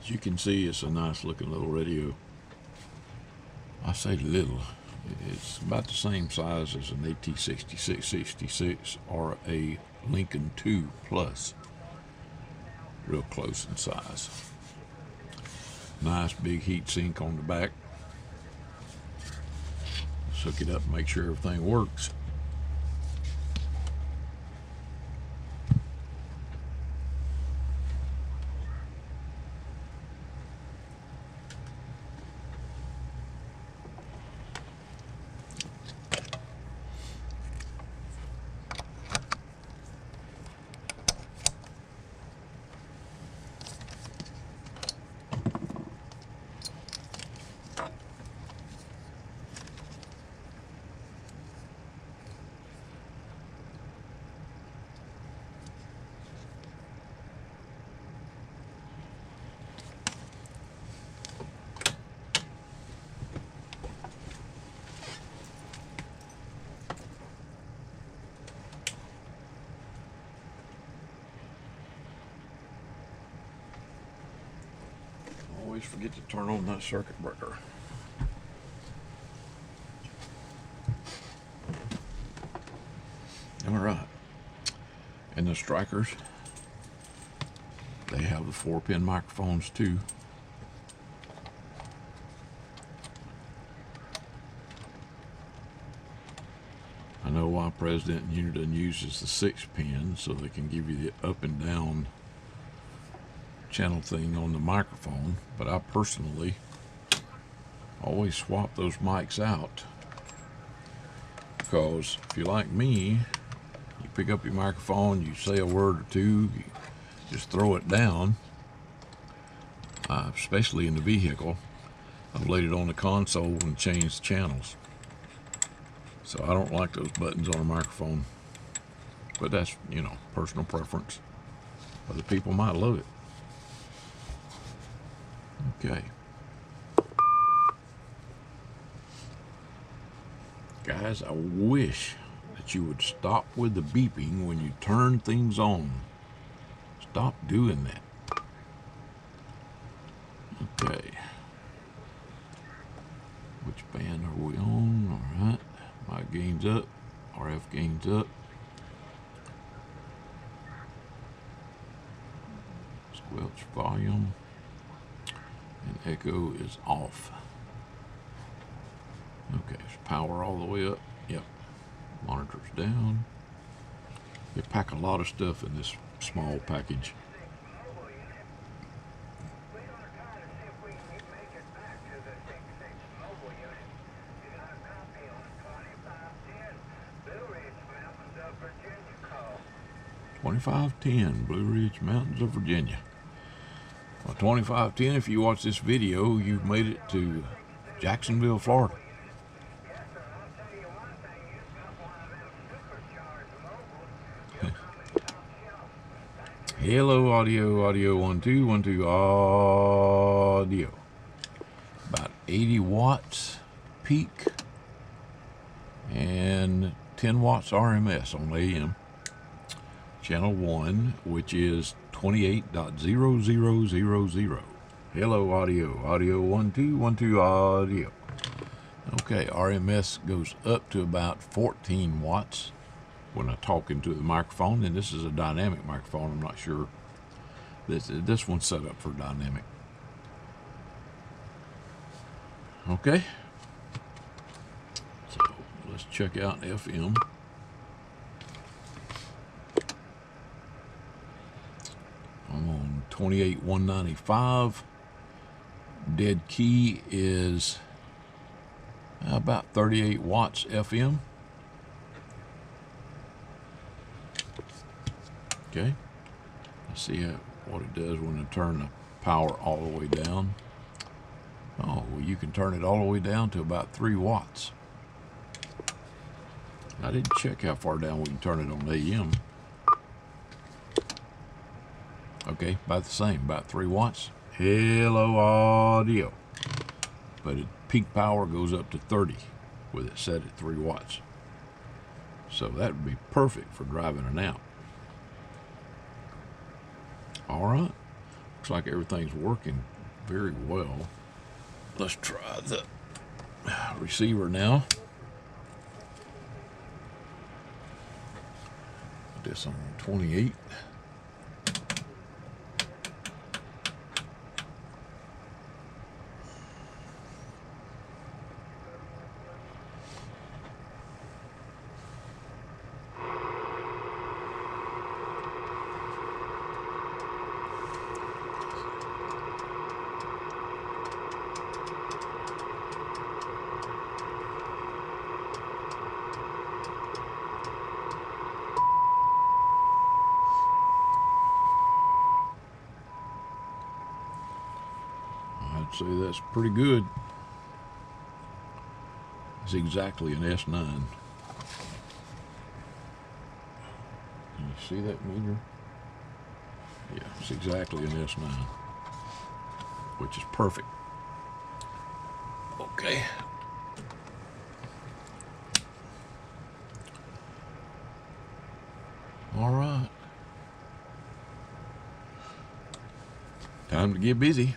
As you can see, it's a nice looking little radio. I say little, it's about the same size as an AT6666 or a Lincoln 2 Plus. Real close in size. Nice big heat sink on the back. Let's hook it up and make sure everything works. Always forget to turn on that circuit breaker. All right. And the strikers, they have the 4-pin microphones too. I know why President Uniden uses the 6-pin, so they can give you the up and down channel thing on the microphone, but I personally always swap those mics out, because if you're like me, you pick up your microphone, you say a word or two, you just throw it down, especially in the vehicle. I've laid it on the console and changed channels, so I don't like those buttons on a microphone, but that's, you know, personal preference. Other people might love it. Okay. Guys, I wish that you would stop with the beeping when you turn things on. Stop doing that. Okay. Which band are we on? Alright. My gain's up. RF gain's up. Squelch volume. And echo is off. Okay, so power all the way up. Yep. Monitors down. They pack a lot of stuff in this small package. .2510 Blue Ridge Mountains of Virginia. Well, 2510, if you watch this video, you've made it to Jacksonville, Florida. Hello, audio 1 2 1 2 audio. About 80 watts peak and 10 watts RMS on AM. Channel 1, which is 28.0000. Hello, audio 1 2 1 2 audio. Okay, RMS goes up to about 14 watts when I talk into the microphone, and this is a dynamic microphone. I'm not sure. This one's set up for dynamic. Okay, so let's check out FM. I'm on 28.195. Dead key is about 38 watts FM. Okay, let's see what it does when I turn the power all the way down. Oh, well, you can turn it all the way down to about 3 watts. I didn't check how far down we can turn it on AM. Okay, about the same, about 3 watts. Hello, audio. But peak power goes up to 30 with it set at 3 watts. So that would be perfect for driving an amp. All right, looks like everything's working very well. Let's try the receiver now. Put this on 28. I'd say that's pretty good. It's exactly an S9. Can you see that meter? Yeah, it's exactly an S9, which is perfect. Okay. All right. Time to get busy.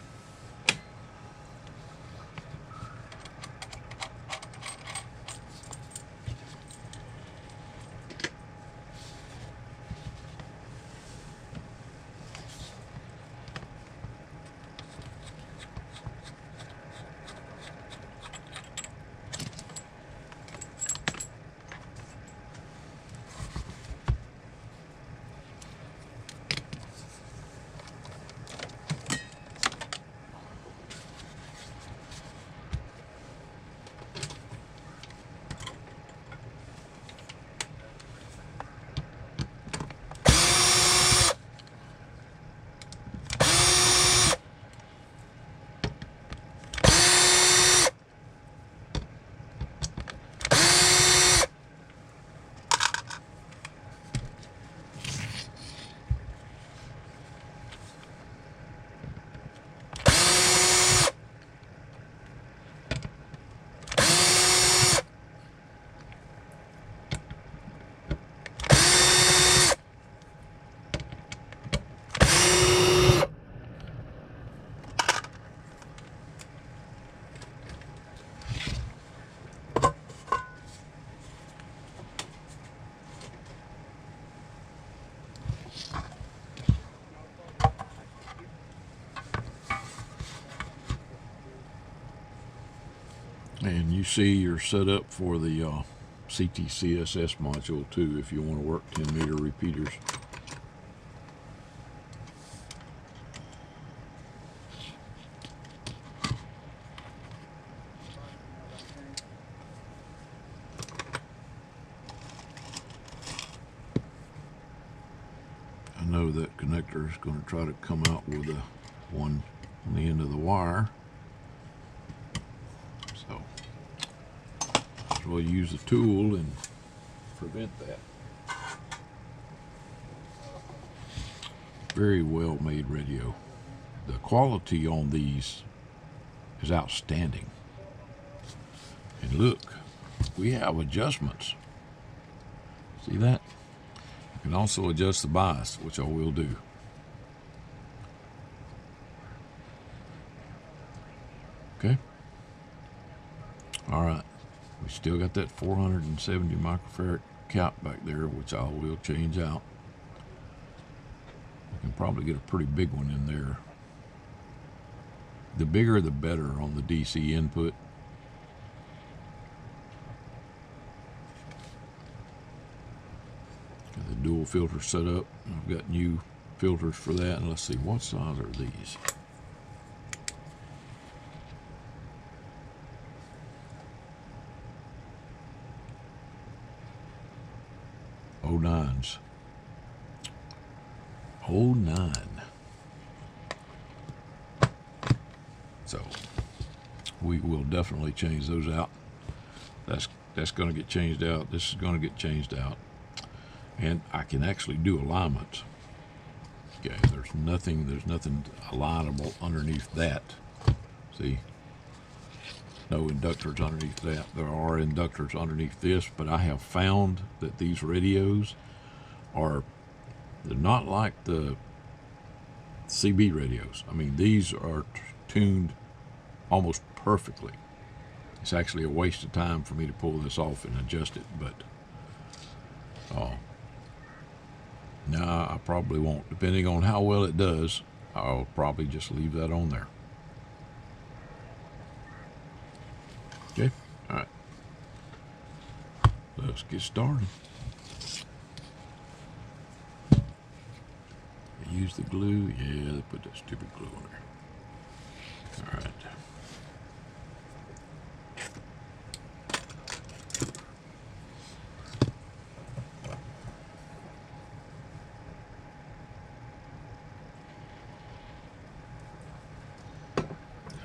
And you see you're set up for the CTCSS module too if you want to work 10 meter repeaters. I know that connector is going to try to come out with a one on the end of the wire. So we'll use the tool and prevent that. Very well made radio. The quality on these is outstanding. And look, we have adjustments. See that? You can also adjust the bias, which I will do. Okay. All right. We still got that 470 microfarad cap back there, which I will change out. We can probably get a pretty big one in there. The bigger the better on the DC input. Got the dual filter set up. I've got new filters for that. And let's see, what size are these? '09s. '09. So we will definitely change those out. That's going to get changed out. This is going to get changed out. And I can actually do alignments. Okay, there's nothing alignable underneath that. See? No inductors underneath that. There are inductors underneath this, but I have found that these radios they're not like the CB radios. I mean, these are tuned almost perfectly. It's actually a waste of time for me to pull this off and adjust it, but no, I probably won't. Depending on how well it does, I'll probably just leave that on there. Okay, all right. Let's get started. Use the glue. Yeah, they put that stupid glue on there. All right.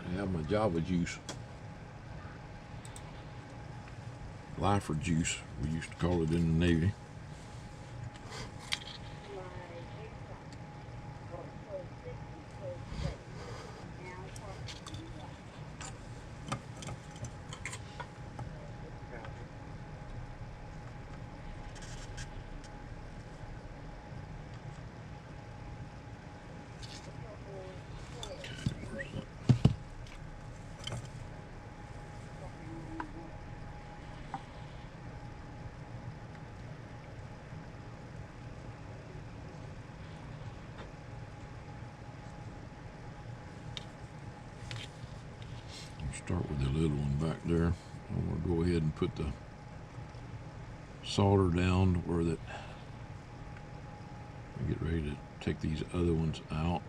I have my Java juice. Lifer juice, we used to call it in the Navy. Start with the little one back there. I'm going to go ahead and put the solder down where that. Get ready to take these other ones out.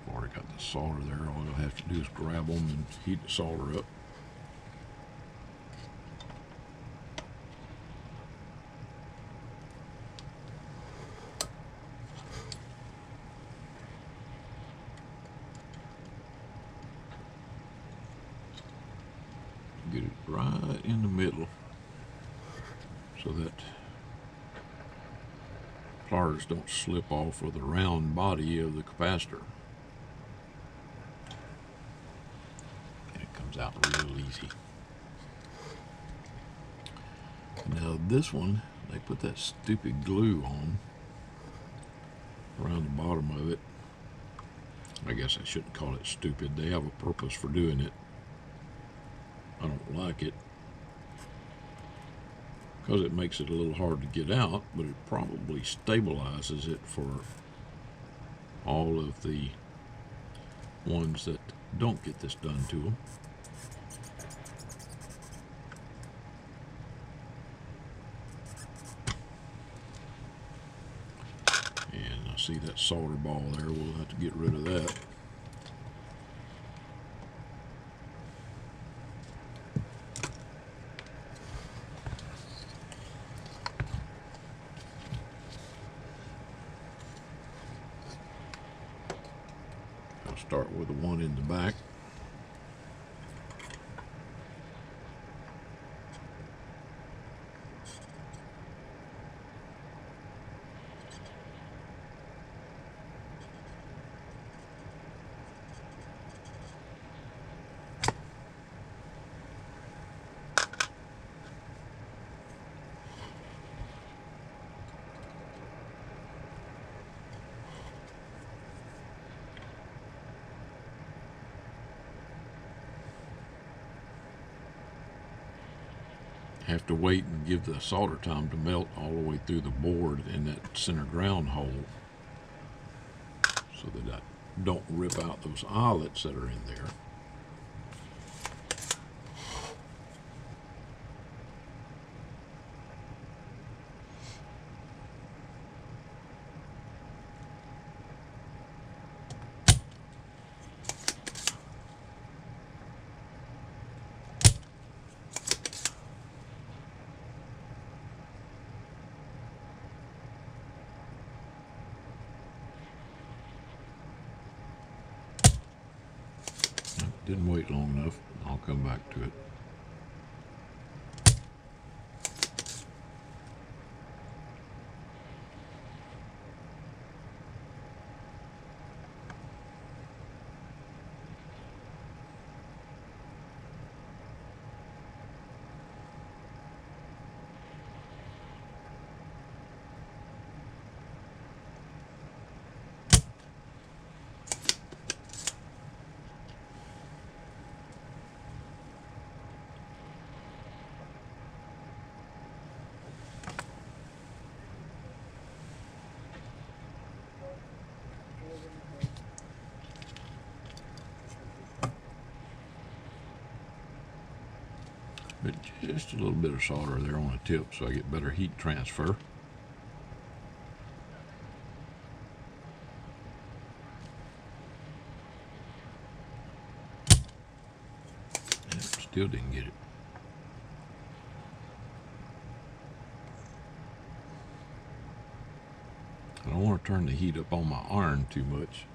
I've already got the solder there. All I'll have to do is grab them and heat the solder up. Get it right in the middle so that pliers don't slip off of the round body of the capacitor. And it comes out real easy. Now this one, they put that stupid glue on around the bottom of it. I guess I shouldn't call it stupid. They have a purpose for doing it. I don't like it because it makes it a little hard to get out, but it probably stabilizes it for all of the ones that don't get this done to them. And I see that solder ball there. We'll have to get rid of that. Start with the one in the back. Have to wait and give the solder time to melt all the way through the board in that center ground hole so that I don't rip out those eyelets that are in there. Didn't wait long enough. I'll come back to it. But just a little bit of solder there on the tip so I get better heat transfer. And still didn't get it. I don't want to turn the heat up on my iron too much,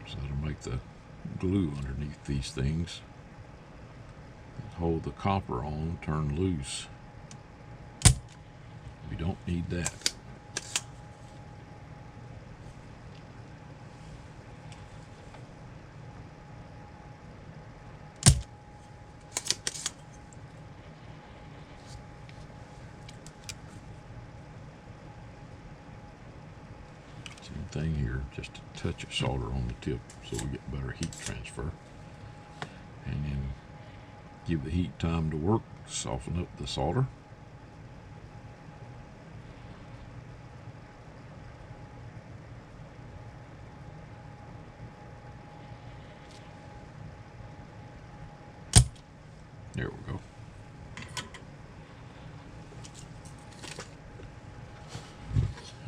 so that'll make the glue underneath these things hold the copper on turn loose. We don't need that. Same thing here, just a touch of solder on the tip so we get better heat transfer. And then give the heat time to work, soften up the solder. There we go.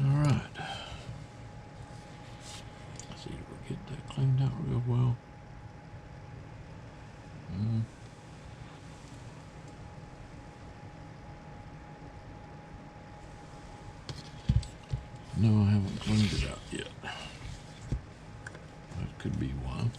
All right. Let's see if we get that cleaned out real well. No, I haven't cleaned it out yet. That could be why.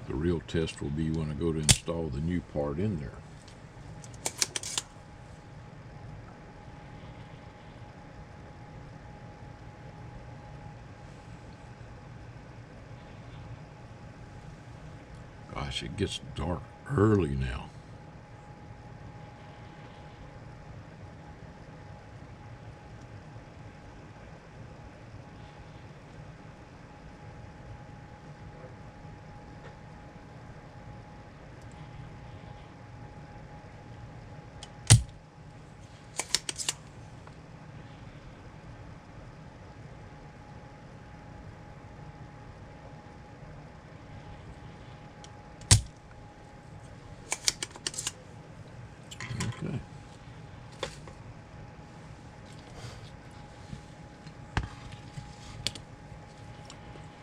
The real test will be when I go to install the new part in there. Gosh, it gets dark early now. Okay.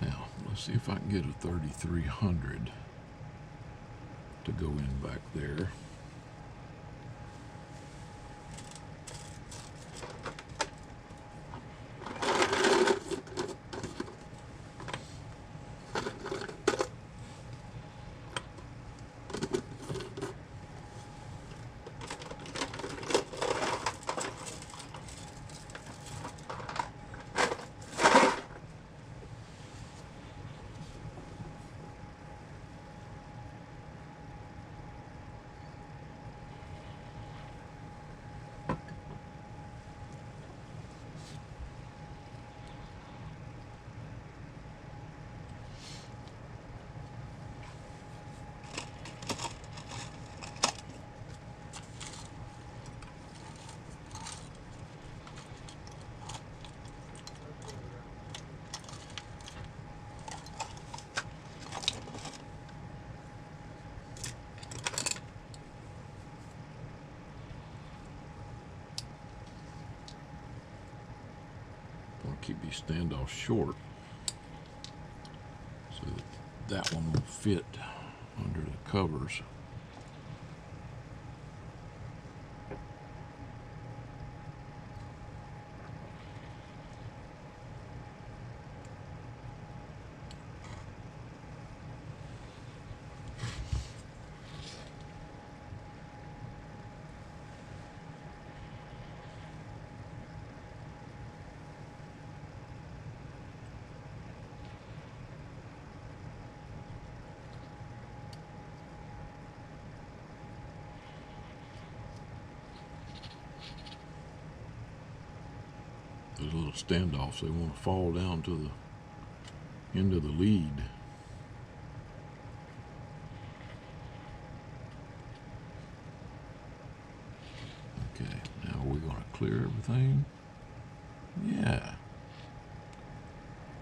Now, let's see if I can get a 3300 to go in back there. Keep these standoffs short so that one will fit under the covers. a little standoff, so they want to fall down to the end of the lead. Okay, now we're going to clear everything. Yeah.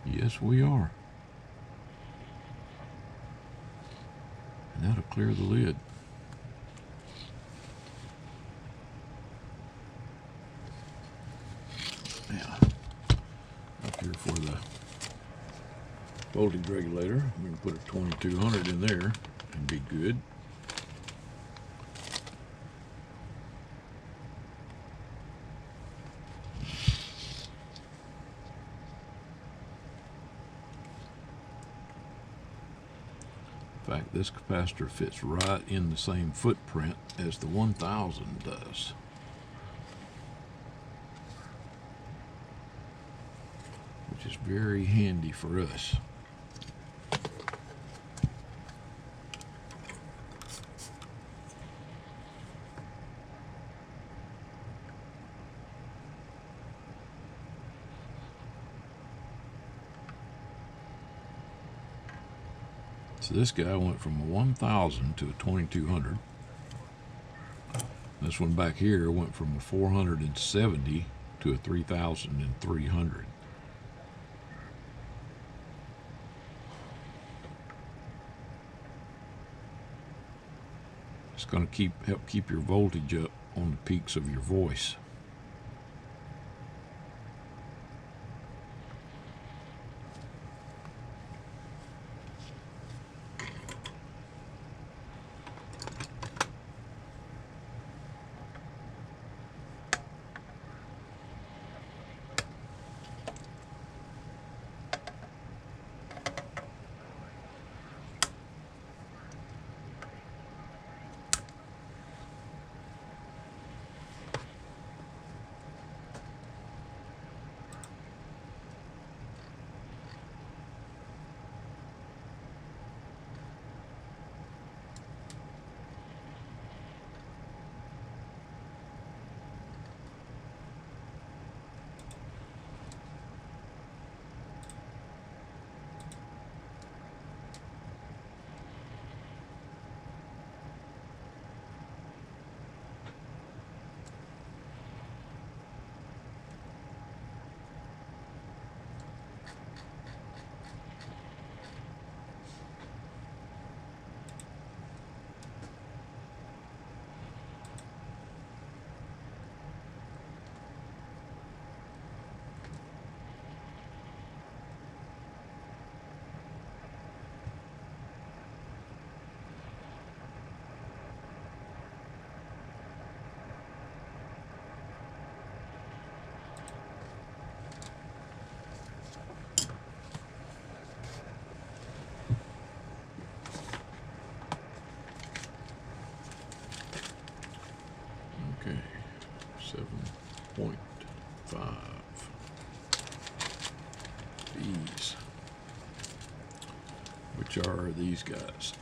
Yes, we are. And that'll clear the lid. Now, up here for the voltage regulator, we can put a 2200 in there and be good. In fact, this capacitor fits right in the same footprint as the 1000 does. Which is very handy for us. So this guy went from a 1000 to a 2200. This one back here went from a 470 to a 3300. It's going to help keep your voltage up on the peaks of your voice. Okay, 7.5. These, which are these guys.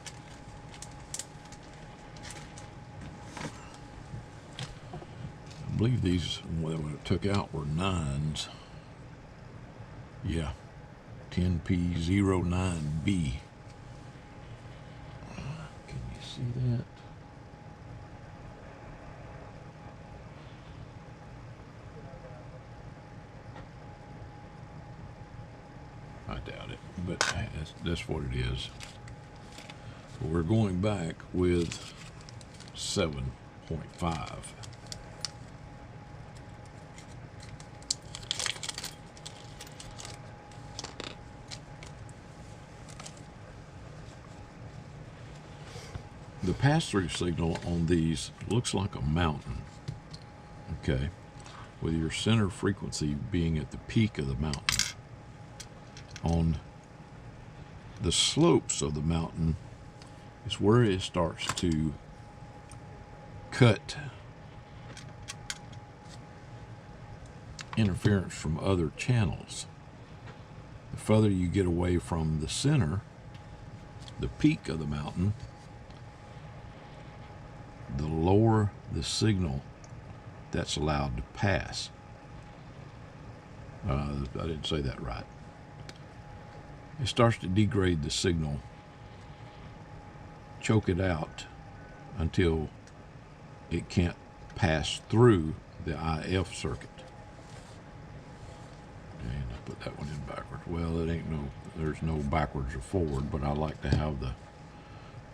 I believe these, what I took out, were 9s. Yeah, 10P09B. Can you see that? I doubt it, but that's what it is. We're going back with 7.5. The pass-through signal on these looks like a mountain, okay, with your center frequency being at the peak of the mountain. On the slopes of the mountain is where it starts to cut interference from other channels. The further you get away from the center, the peak of the mountain, the lower the signal that's allowed to pass. I didn't say that right. It starts to degrade the signal, choke it out until it can't pass through the IF circuit. And I put that one in backwards. Well, it ain't there's no backwards or forward, but I like to have the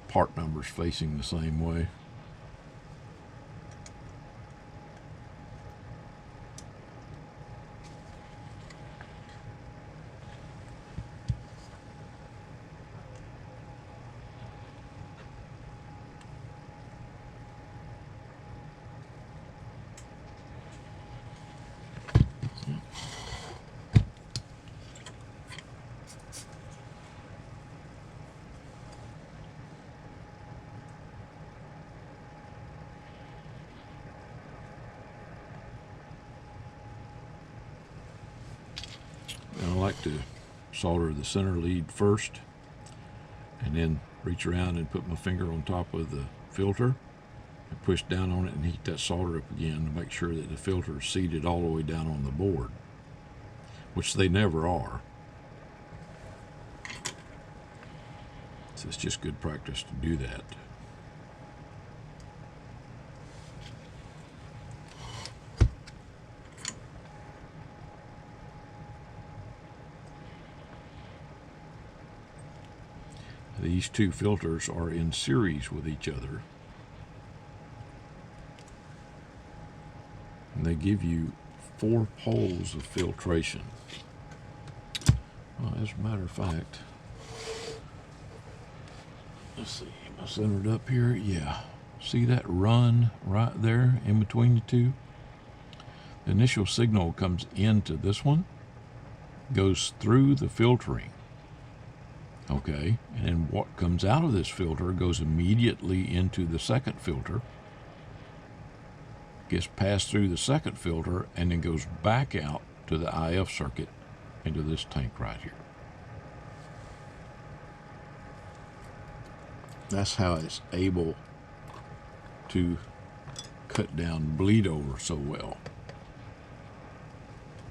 part numbers facing the same way. I like to solder the center lead first and then reach around and put my finger on top of the filter and push down on it and heat that solder up again to make sure that the filter is seated all the way down on the board, which they never are. So it's just good practice to do that. These two filters are in series with each other, and they give you 4 poles of filtration. Well, as a matter of fact, let's see, am I centered up here? Yeah. See that run right there in between the two? The initial signal comes into this one, goes through the filtering. Okay, and then what comes out of this filter goes immediately into the second filter, gets passed through the second filter, and then goes back out to the IF circuit into this tank right here. That's how it's able to cut down bleed over so well.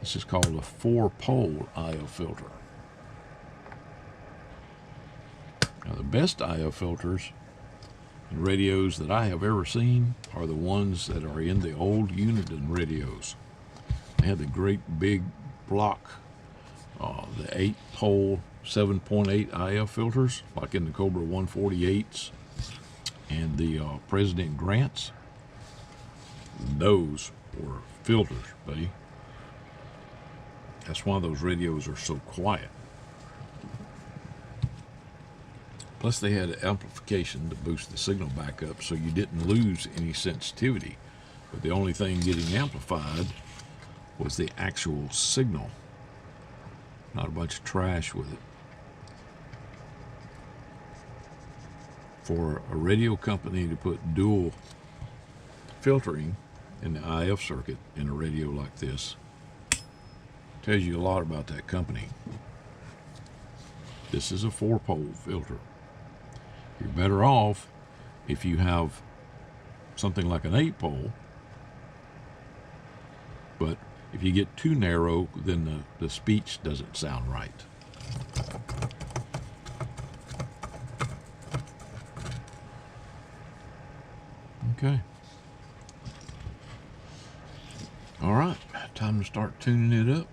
This is called a 4-pole IF filter. Now, the best IF filters and radios that I have ever seen are the ones that are in the old Uniden radios. They had the great big block, the 8-pole 7.8 IF filters, like in the Cobra 148s and the President Grants. Those were filters, buddy. That's why those radios are so quiet. Plus, they had amplification to boost the signal back up so you didn't lose any sensitivity. But the only thing getting amplified was the actual signal, not a bunch of trash with it. For a radio company to put dual filtering in the IF circuit in a radio like this tells you a lot about that company. This is a 4-pole filter. You're better off if you have something like an 8-pole, but if you get too narrow, then the speech doesn't sound right. Okay. All right, time to start tuning it up.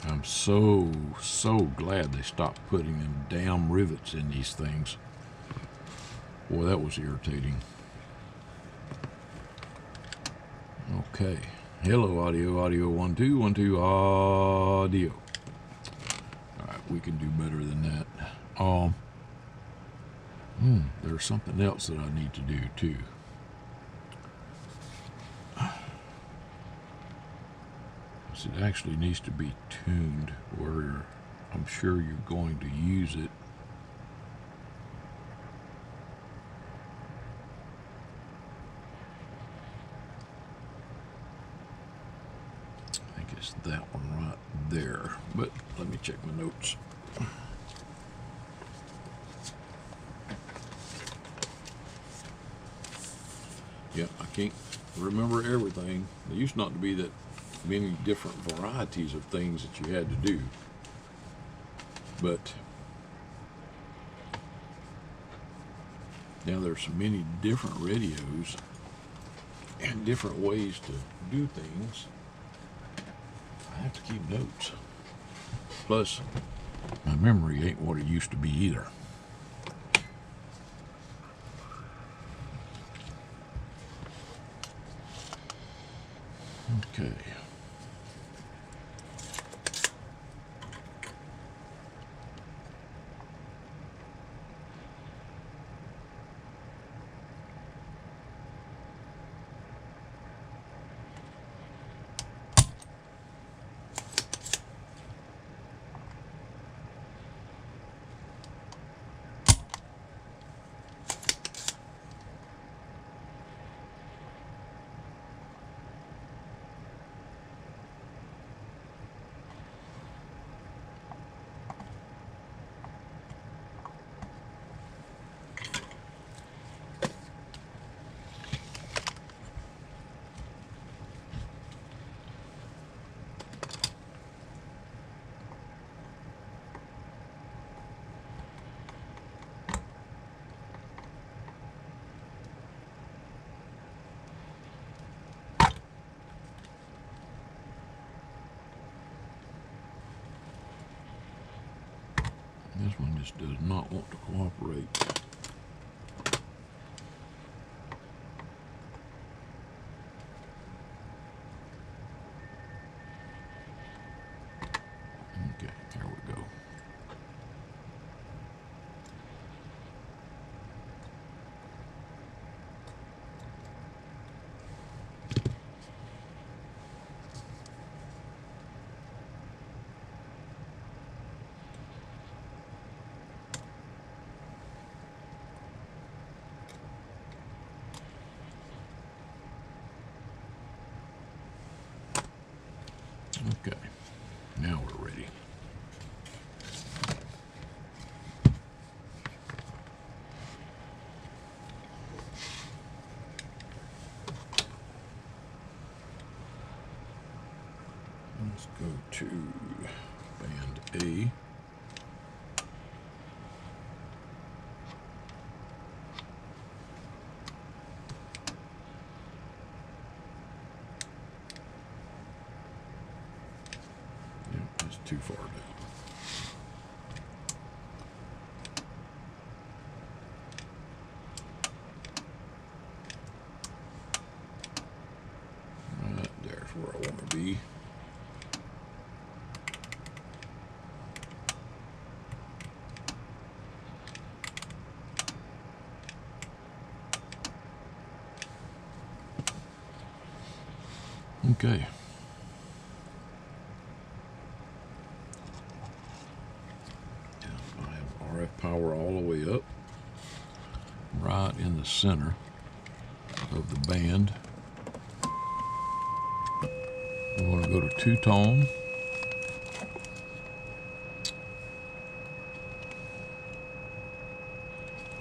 I'm so glad they stopped putting them damn rivets in these things. Boy, that was irritating. Okay. Hello, audio. Audio 1 2 1 2 audio. All right, we can do better than that. There's something else that I need to do too. It actually needs to be tuned where I'm sure you're going to use it. I think it's that one right there, but let me check my notes. Yeah, I can't remember everything. There used not to be that many different varieties of things that you had to do, but now there's so many different radios and different ways to do things. I have to keep notes. Plus, my memory ain't what it used to be either. Okay. This one just does not want to cooperate. Okay, there we go. Okay, now we're ready. Let's go to band A. It's too far down. Right there's where I want to be. Okay. I have RF power all the way up, right in the center of the band. We want to go to two-tone.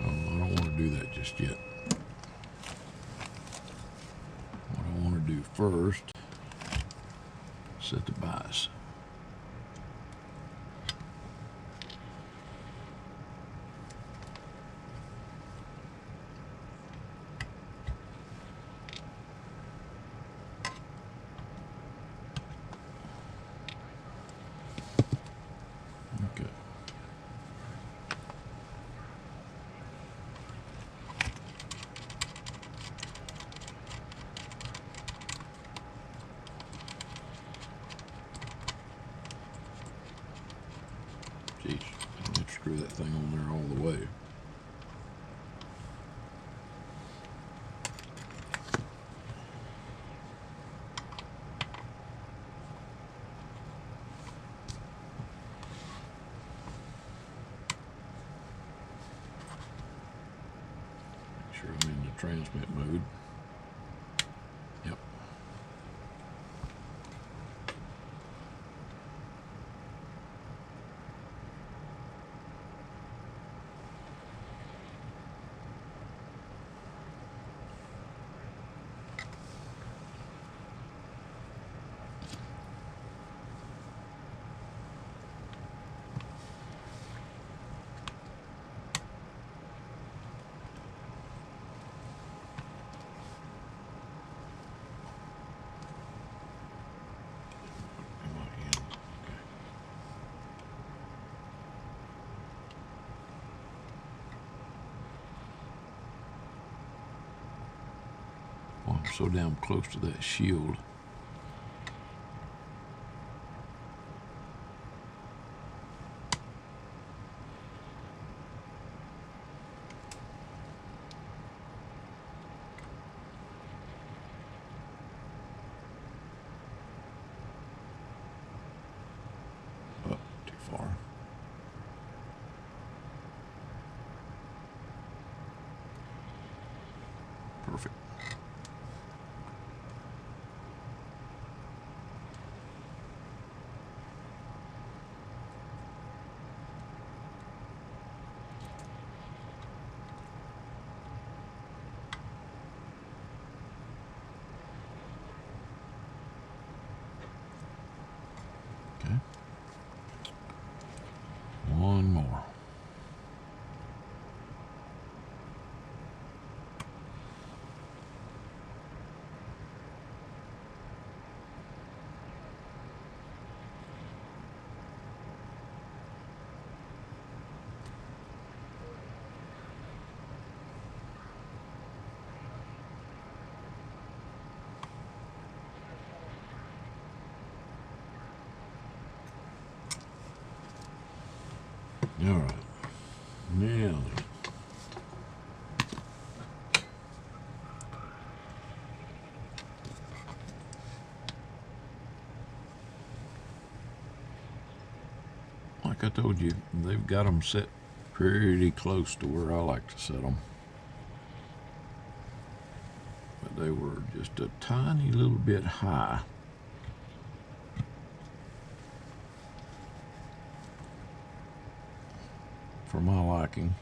Oh, I don't want to do that just yet. What I want to do first, set the bias. Okay. Geez, I need to screw that thing on there all the way. Make sure I'm in the transmit mode. Yep. Oh, I'm so damn close to that shield. Oh, too far. Perfect. Okay. One more. All right. Now, like I told you, they've got them set pretty close to where I like to set them. But they were just a tiny little bit high. For my liking.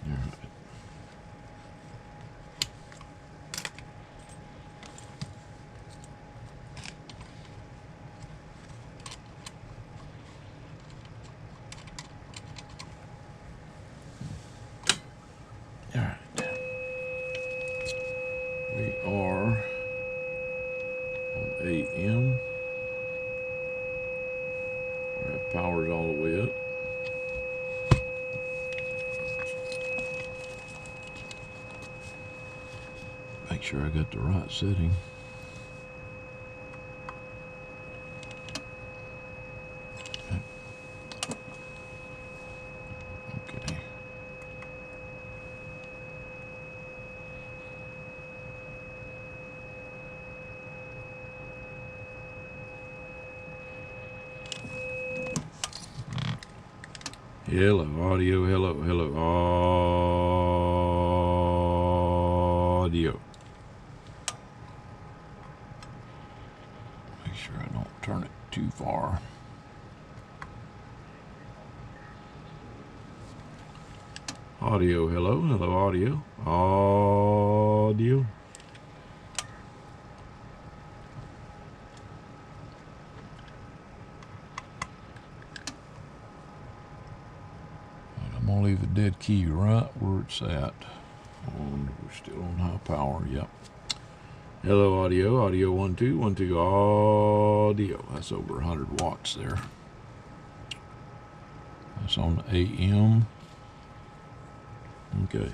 All right. All right. We are on AM. Our power's all the way up. Make sure I got the right setting. Okay. Hello, audio, hello, audio. Make sure I don't turn it too far. Audio, hello, audio, audio. I'm gonna leave the dead key right where it's at. And we're still on high power, yep. Hello, audio, audio 1 2 1 2 audio. That's over 100 watts there. That's on AM. Okay.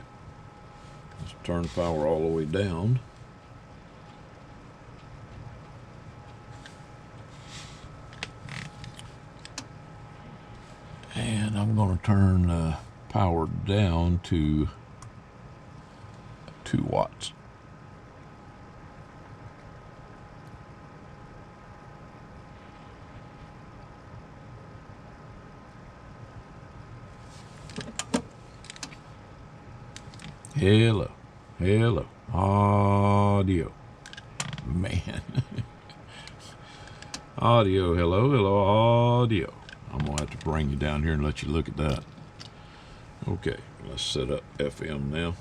Let's turn the power all the way down. I'm going to turn the power down to 2 watts. Hello, hello, audio, man. Audio, hello, audio. I'm gonna have to bring you down here and let you look at that. Okay, let's set up FM now.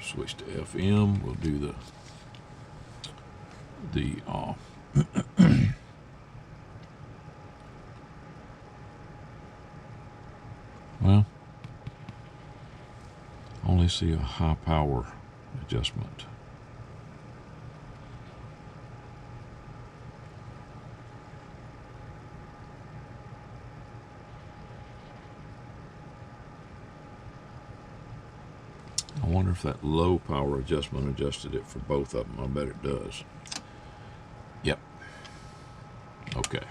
Switch to FM. We'll do the well, only see a high power adjustment. I wonder if that low power adjustment adjusted it for both of them. I bet it does. Yep. Okay.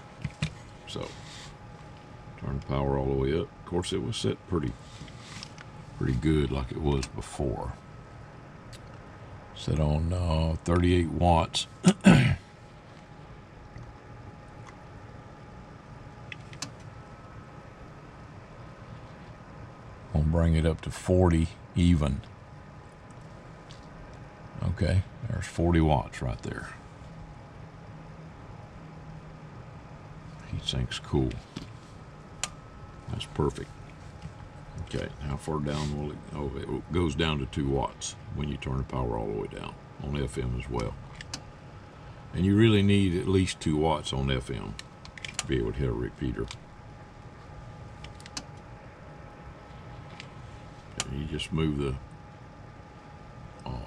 So turn the power all the way up. Of course, it was set pretty good like it was before. Set on 38 watts. I'm gonna bring it up to 40 even. Okay, there's 40 watts right there. Heatsink's cool. That's perfect. Okay, how far down will it? Oh, it goes down to 2 watts when you turn the power all the way down on FM as well. And you really need at least 2 watts on FM to be able to hit a repeater. And you just move the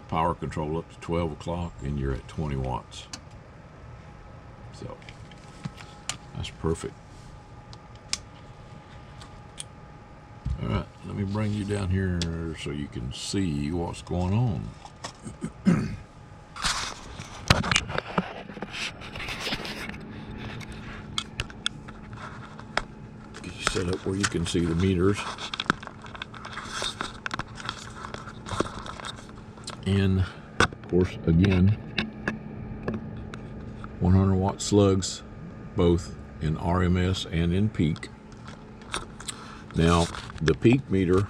power control up to 12 o'clock and you're at 20 watts. So that's perfect. All right, let me bring you down here so you can see what's going on. Get you set up where you can see the meters. And of course, again, 100 watt slugs, both in RMS and in peak. Now, the peak meter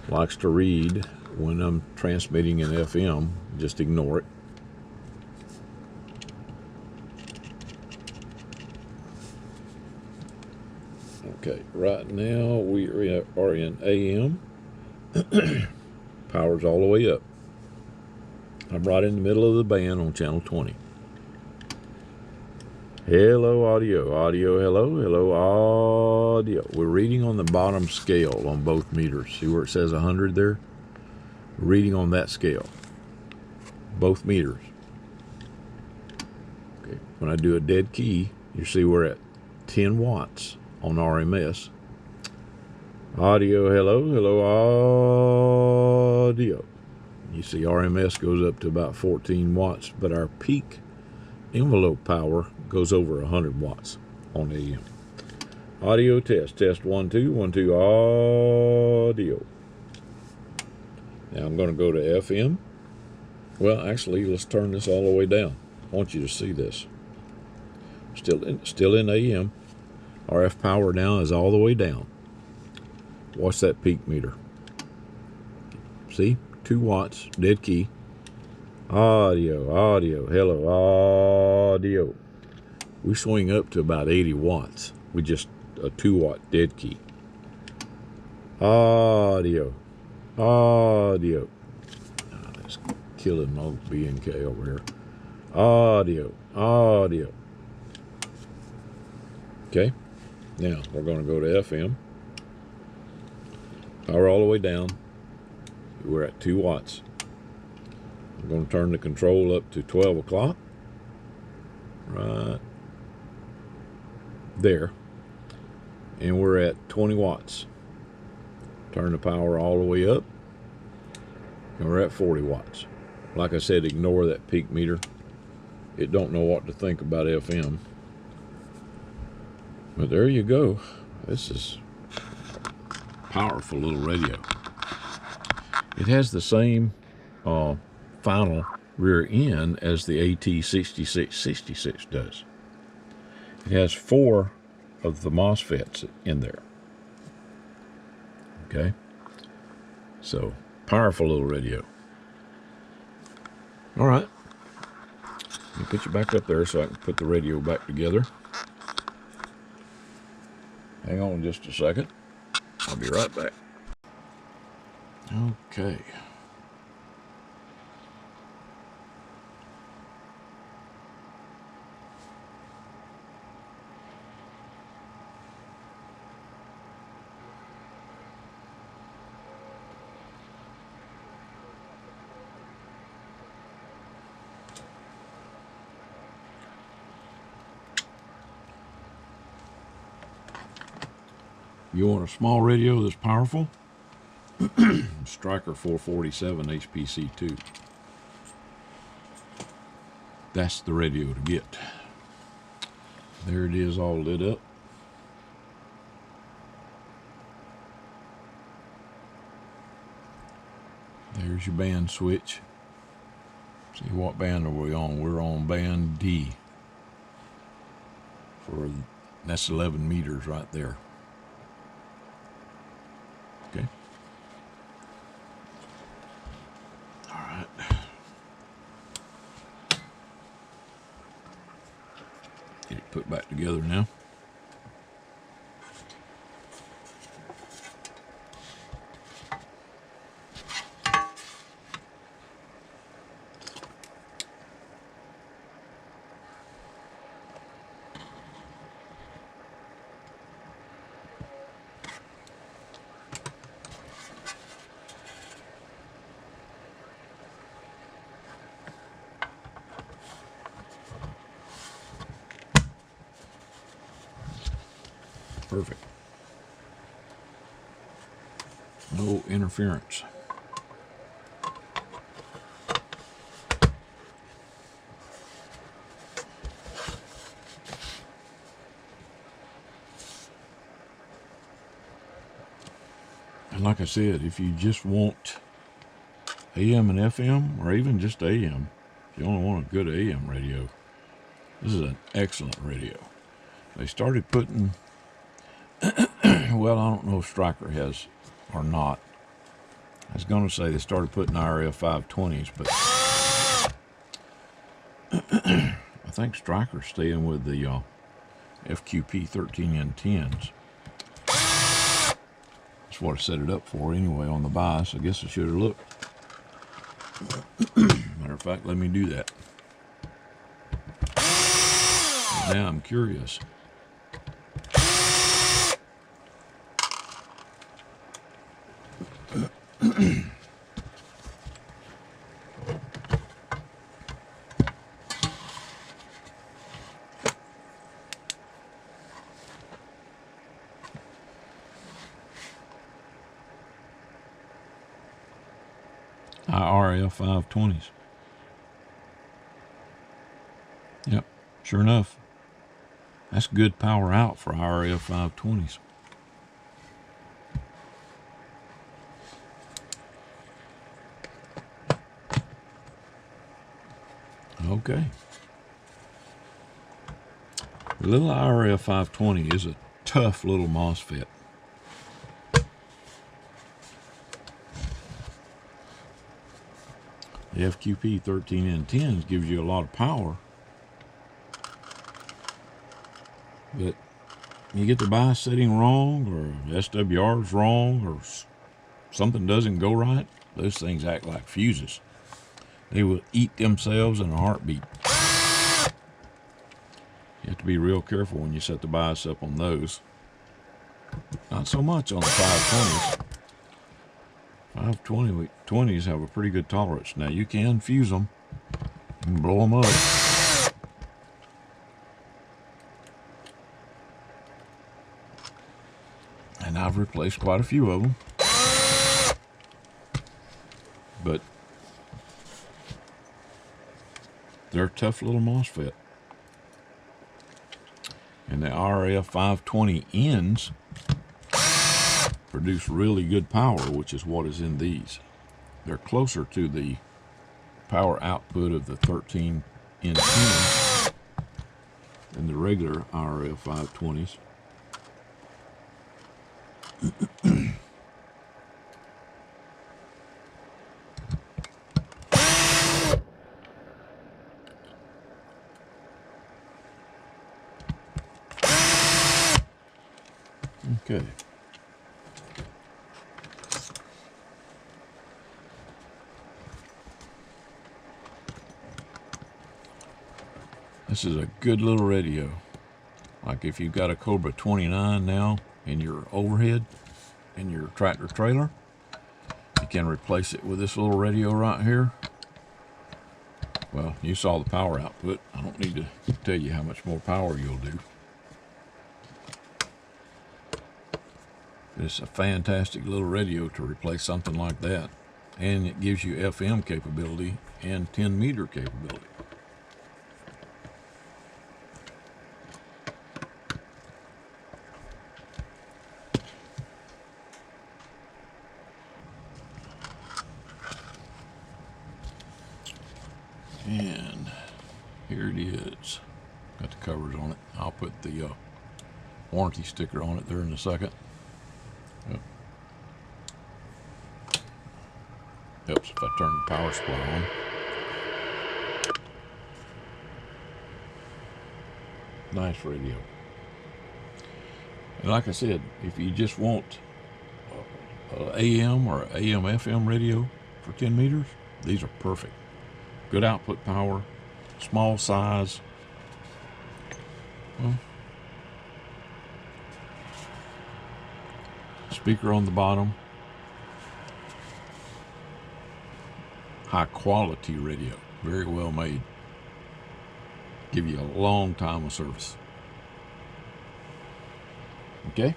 likes to read when I'm transmitting in FM. Just ignore it. Okay, right now we are in AM. Power's all the way up. I'm right in the middle of the band on channel 20. Hello, audio, audio, hello, audio. We're reading on the bottom scale on both meters. See where it says 100 there? We're reading on that scale. Both meters. Okay. When I do a dead key, you see we're at 10 watts on RMS. Audio, hello, audio. You see RMS goes up to about 14 watts, but our peak envelope power goes over 100 watts on AM. Audio test, test 1 2 1 2 audio. Now I'm going to go to FM. Well, actually, let's turn this all the way down. I want you to see this. Still in AM. RF power now is all the way down. Watch that peak meter. See? 2 watts, dead key. Audio, audio, hello, audio. We swing up to about 80 watts with just a 2 watt dead key. Audio, audio. Oh, that's killing my B&K over here. Audio, audio. Okay, now we're going to go to FM. Power all the way down. We're at 2 watts. I'm going to turn the control up to 12 o'clock. Right there. And we're at 20 watts. Turn the power all the way up. And we're at 40 watts. Like I said, ignore that peak meter. It don't know what to think about FM. But there you go. This is a powerful little radio. It has the same final rear end as the AT6666 does. It has 4 of the MOSFETs in there. Okay? So, powerful little radio. All right. Let me put you back up there so I can put the radio back together. Hang on just a second. I'll be right back. Okay. You want a small radio that's powerful? Striker 447 HPC2. That's the radio to get. There it is, all lit up. There's your band switch. See, what band are we on? We're on band D. That's 11 meters right there. Okay. All right. Get it put back together now. Perfect. No interference. And like I said, if you just want AM and FM, or even just AM, if you only want a good AM radio, this is an excellent radio. They started putting, well, I don't know if Stryker has or not. I was going to say they started putting IRF 520s, but I think Stryker's staying with the FQP 13N10s. That's what I set it up for anyway on the bias. I guess I should have looked. Matter of fact, let me do that. Now I'm curious. IRF 520s. Yep, sure enough. That's good power out for IRF 520s. Okay. The little IRF 520 is a tough little MOSFET. The FQP 13N10s gives you a lot of power, but you get the bias setting wrong, or SWR's wrong, or something doesn't go right, those things act like fuses. They will eat themselves in a heartbeat. You have to be real careful when you set the bias up on those. Not so much on the 520s. 520s have a pretty good tolerance. Now you can fuse them and blow them up. And I've replaced quite a few of them. But they're a tough little MOSFET. And the RF520Ns produce really good power, which is what is in these. They're closer to the power output of the 13N10 than the regular RF520s. Okay. This is a good little radio. Like if you've got a Cobra 29 now in your overhead, in your tractor trailer, you can replace it with this little radio right here. Well, you saw the power output. I don't need to tell you how much more power you'll do. It's a fantastic little radio to replace something like that. And it gives you FM capability and 10 meter capability. And here it is. Got the covers on it. I'll put the warranty sticker on it there in a second. Yep. Helps if I turn the power supply on. Nice radio. And like I said, if you just want AM or AM FM radio for 10 meters, these are perfect. Good output power, small size. Well, speaker on the bottom. High quality radio, very well made. Give you a long time of service. Okay?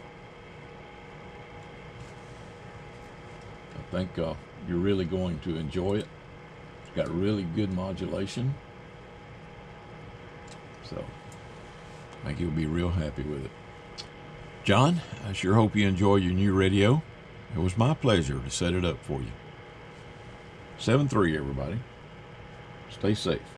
I think you're really going to enjoy it. It's got really good modulation. So, I think you'll be real happy with it. John, I sure hope you enjoy your new radio. It was my pleasure to set it up for you. 7-3, everybody. Stay safe.